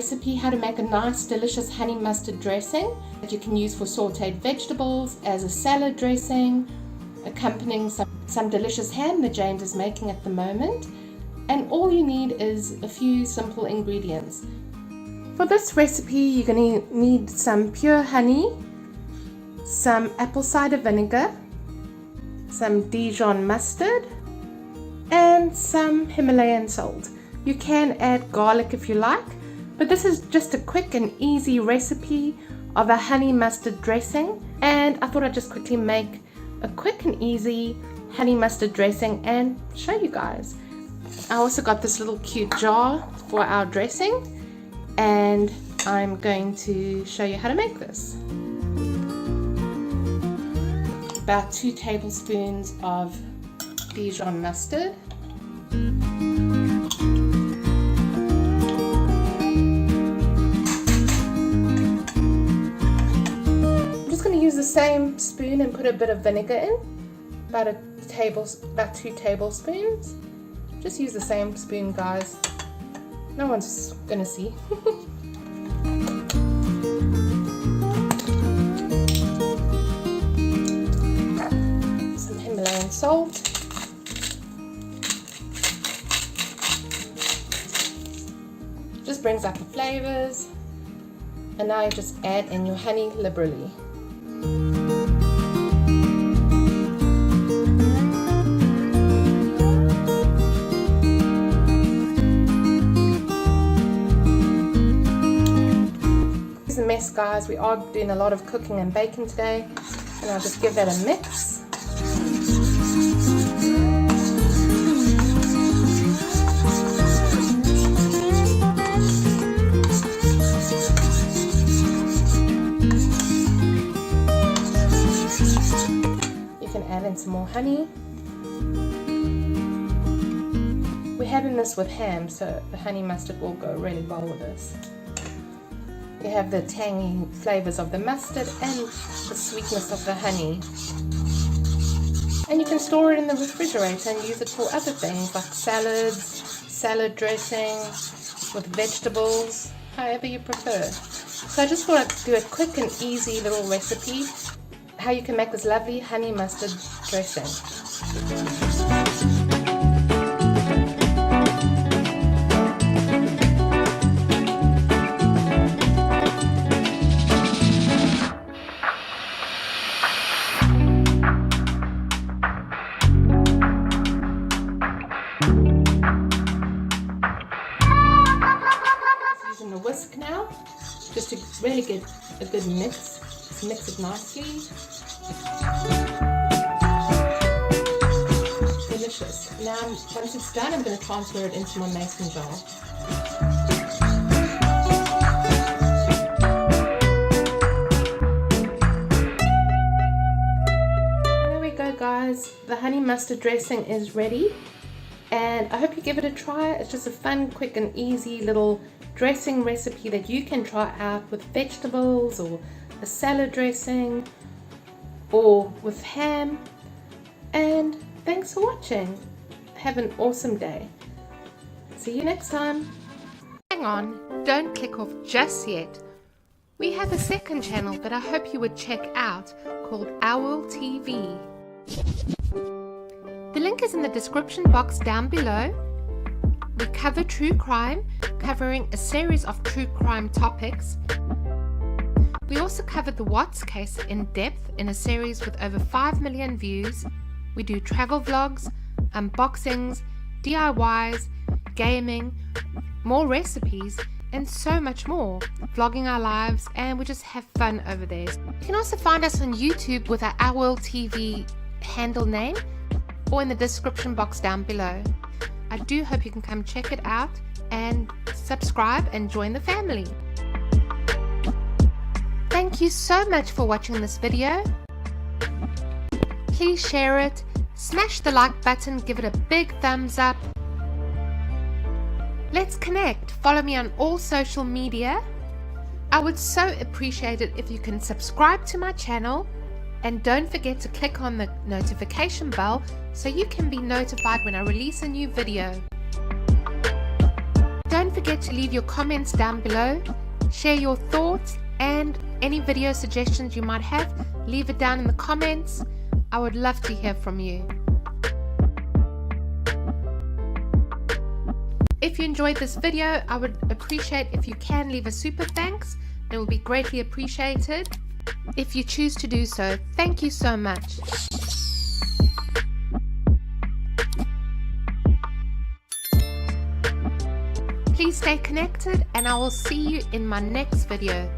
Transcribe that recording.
recipe how to make a nice delicious honey mustard dressing that you can use for sauteed vegetables, as a salad dressing, accompanying some delicious ham that James is making at the moment. And all you need is a few simple ingredients. For this recipe, you're going to need some pure honey, some apple cider vinegar, some Dijon mustard, and some Himalayan salt. You can add garlic if you like, but this is just a quick and easy recipe of a honey mustard dressing, and I thought I'd just quickly make a quick and easy honey mustard dressing and show you guys. I also got this little cute jar for our dressing, and I'm going to show you how to make this. About 2 tablespoons of Dijon mustard. I'm just going to use the same spoon and put a bit of vinegar in, about 2 tablespoons. Just use the same spoon, guys. No one's going to see. Some Himalayan salt. Just brings up the flavors. And now you just add in your honey liberally. It's a mess, guys. We are doing a lot of cooking and baking today, and I'll just give that a mix. Add in some more honey. We're having this with ham, so the honey mustard will go really well with this. You have the tangy flavors of the mustard and the sweetness of the honey. And you can store it in the refrigerator and use it for other things like salads, salad dressing, with vegetables, however you prefer. So I just thought I'd do a quick and easy little recipe how you can make this lovely honey mustard dressing. Using the whisk now, just to really get a good mix. Just mix it nicely. Delicious. Now, once it's done, I'm going to transfer it into my mason jar. There we go, guys. The honey mustard dressing is ready, and I hope you give it a try. It's just a fun, quick and easy little dressing recipe that you can try out with vegetables or a salad dressing or with ham. And thanks for watching. Have an awesome day. See you next time. Hang on, don't click off just yet. We have a second channel that I hope you would check out called ourworldtv. The link is in the description box down below. We cover true crime, covering a series of true crime topics. We also covered the Watts case in depth in a series with over 5 million views. We do travel vlogs, unboxings, DIYs, gaming, more recipes, and so much more, vlogging our lives, and we just have fun over there. You can also find us on YouTube with our ourworldtv handle name, or in the description box down below. I do hope you can come check it out and subscribe and join the family. Thank you so much for watching this video. Please share it, smash the like button, give it a big thumbs up. Let's connect. Follow me on all social media. I would so appreciate it if you can subscribe to my channel, and don't forget to click on the notification bell so you can be notified when I release a new video. Don't forget to leave your comments down below, share your thoughts and any video suggestions you might have. Leave it down in the comments. I would love to hear from you. If you enjoyed this video, I would appreciate if you can leave a super thanks. It will be greatly appreciated if you choose to do so. Thank you so much. Please stay connected and I will see you in my next video.